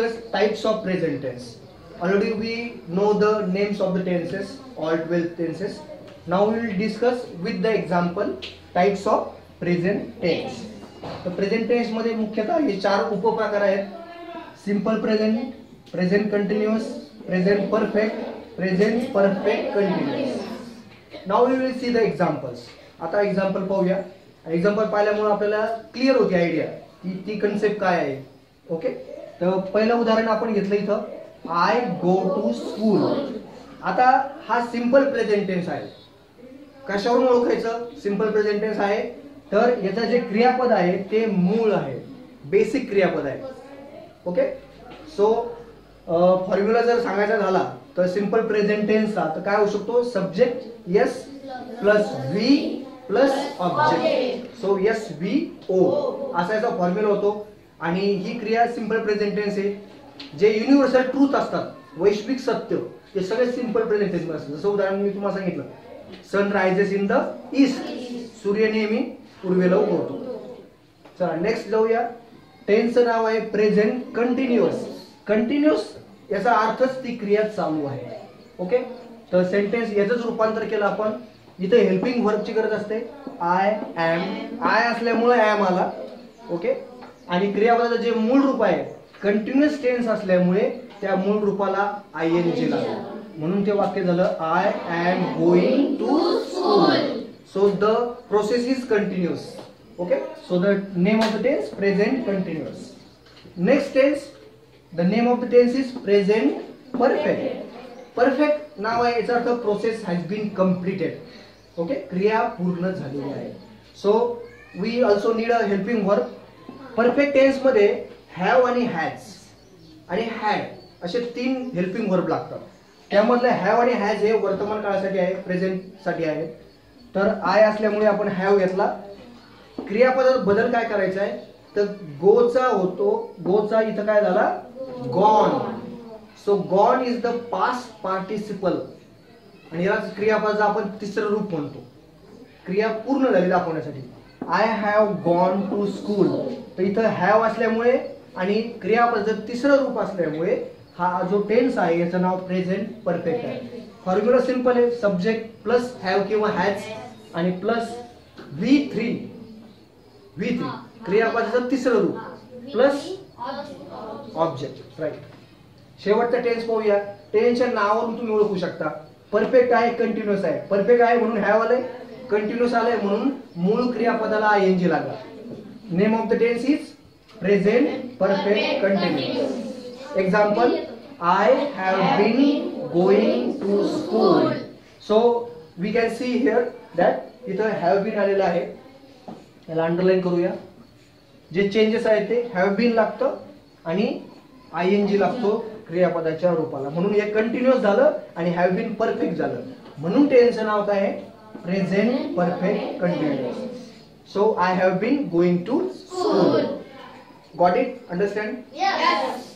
discuss types of present tense. Already we know the names of the tenses, all 12 tenses. Now we will discuss with the example types of present tense. तर present tense मध्ये मुख्यतः हे 4 उपप्रकार आहेत. Simple present, present continuous, present perfect, present perfect continuous. Now we will see the examples. आता example पाहूया. Example पाहिल्यामुळे आपल्याला क्लिअर होती आयडिया की ती कन्सेप्ट काय आहे. ओके, तर पहिलं उदाहरण आपण घेतलं इथं, आय गो टू स्कूल. आता हा सिंपल प्रेझेंट टेन्स आहे. कशावरून ओळखायचं सिंपल प्रेझेंट टेन्स आहे? तर याचं जे क्रियापद आहे ते मूळ आहे, बेसिक क्रियापद आहे. ओके, सो फॉर्म्युला जर सांगायचा झाला तर सिंपल प्रेझेंट टेन्सचा तर काय होऊ शकतो? Subject S plus V plus object. So S V O असा याचा फॉर्म्युला होतो. आणि ही क्रिया सिंपल प्रेझेंट टेन्स आहे. जे युनिव्हर्सल ट्रूथ असतात, वैश्विक सत्य, ते सगळे सिंपल प्रेझेंट टेन्स असतात. जसं उदाहरण मी तुम्हाला सांगितलं, sun rises in the east. सूर्य नेहमी पूर्वेला उगवतो. चला नेक्स्ट जाऊया. टेन्सचं नाव आहे प्रेझेंट कंटिन्युअस. कंटिन्युअस याचा अर्थच ती क्रिया चालू आहे. ओके, तर सेंटेन्स याचंच रूपांतर केलं आपण. इथे हेल्पिंग व्हर्बची गरज असते. आय एम, आय असल्यामुळे एम आला. ओके, आणि क्रियापदाचं जे मूळ रूप आहे कंटिन्युअस टेन्स असल्यामुळे त्या मूळ रूपाला आयएनजी लागला. म्हणून ते वाक्य झालं, I am going to school. So the process is continuous. Okay, so the name of the tense present continuous. Next tense, the name of the tense is present perfect. Perfect नाव आहे, याचा अर्थ process has been completed. Okay, क्रिया पूर्ण झालेली आहे. So we also need a helping verb. Perfect tense मध्ये have आणि हॅज आणि हॅड असे 3 हेल्पिंग वर्ब लागतात. त्यामधले हॅव आणि हॅज हे वर्तमान काळासाठी आहे, प्रेझेंट साठी आहे. तर आय असल्यामुळे आपण हॅव घेतला. क्रियापदात बदल काय करायचा आहे? तर गोचा होतो, गोचा इथं काय झाला? Gone. So gone is the past participle. आणि या क्रियापदाचं आपण तिसरं रूप म्हणतो, क्रिया पूर्ण झाली दाखवण्यासाठी. I have gone to school. तर इथं हॅव असल्यामुळे आणि क्रियापदाचं तिसरं रूप असल्यामुळे हा जो टेन्स आहे याचं नाव प्रेझेंट परफेक्ट आहे. फॉर्म्युला सिंपल आहे, सब्जेक्ट प्लस हॅव किंवा हॅज आणि प्लस V3 क्रियापदाचं तिसरं रूप प्लस ऑब्जेक्ट. राईट. शेवटचा टेन्स पाहूया. टेन्सच्या नावावरून तुम्ही ओळखू शकता. परफेक्ट आहे, कंटिन्युअस आहे. परफेक्ट आहे म्हणून हॅव आलंय, कंटिन्युअस आलंय म्हणून मूळ क्रियापदाला आयएनजी लागला. Name of the tense is present perfect continuous. Example, I have been going to school. So we can see here that इथं हॅव बीन आलेलं आहे. याला अंडरलाईन करूया. जे चेंजेस आहेत ते हॅव बीन लागतं आणि आयएनजी लागतो क्रियापदाच्या रूपाला. म्हणून हे कंटिन्युअस झालं आणि हॅव बीन परफेक्ट झालं. म्हणून टेन्सचं नाव काय आहे? Present perfect continuous. So I have been going to school. Got it? Understand? Yes.